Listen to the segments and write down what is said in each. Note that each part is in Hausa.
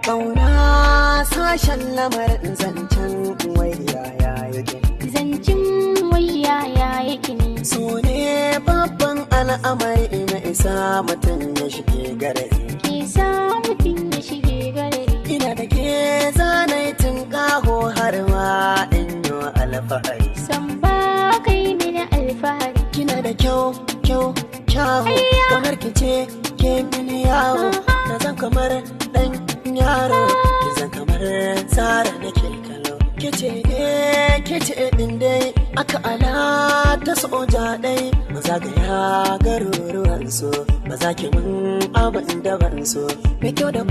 Kauna sashen lamarin zancen wayya yake. Zancen wayya yake ne. So ne babban al'amari na isa mutum ya shige garari. Isa mutum ya shige garari. Ina da ke zanai tun kaho har ma in yi alfahari. San ba kai mini alfahari. Kina da kyau kamar ki ce ke mini yawo. Na zan kamar dan yaro, ki zan kamar tsara nake kallo. Kece din dai aka ala ta soja dai. Maza ga ya garuruwan so, maza ki mun abin da ban so. Mai kyau da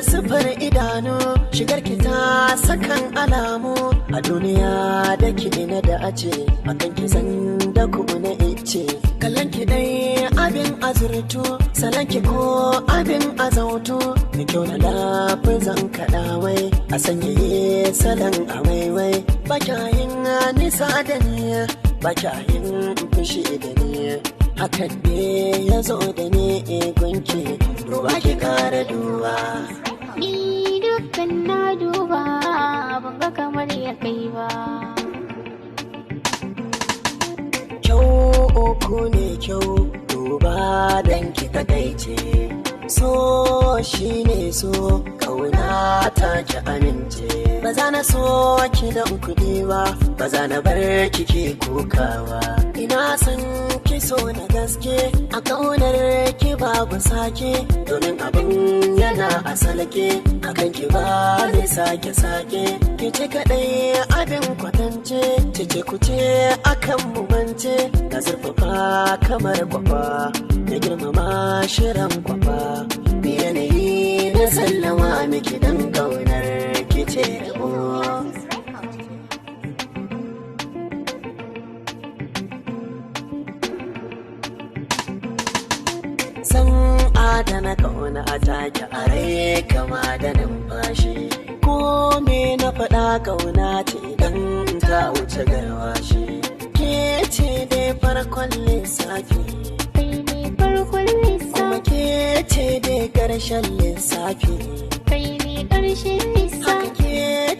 sifar idanu, shigar ki ta sakan alamu. A duniya da ki na da ace, akan ki san da ku na ice. Kallon ki dai abin azurtu, salon ki ko abin azautu. Mai kyau da lafizan kaɗawai, a sanyaye salon awaiwai. Ba kyayin nisa da ni, ba kyayin fushi da ni. Hakan ne ya zo da ni gunki, duba ki kara duba. Ni dukkan na duba, ban ga kamar ya kai ba. Kyau uku ne kyau, duba dan ki kadaice. So shi ne so, kauna ta ki amince. Ba za na so ki da kuɗi ba, ba za na bar ki ke kukawa. Ina san ki so na gaske, a kaunar ki babu sake. Domin abin yana a salke, akan ki ba zai sake. Ki ce kaɗai abin kwatance, cece kuce akan mu bance. Na zurfafa kamar kwafa, na girmama shirin kwafa. Yanayi na sallama miki dan kaunar ki ce rabo. San adana kauna a take a rai kama da numfashi. Ko me na faɗa kauna ce idan ta wuce garwashi. Ke ce dai farkon lissafi, kuma ke ce dai ƙarshen lissafi. Kai ne ƙarshen lissafi. Haka ke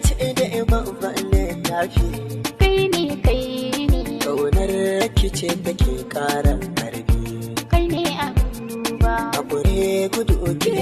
ce dai babban littafi. Kai ne Ƙaunar ki ce take ƙara ƙarfi. kai ne abin duba. A gure gudu ki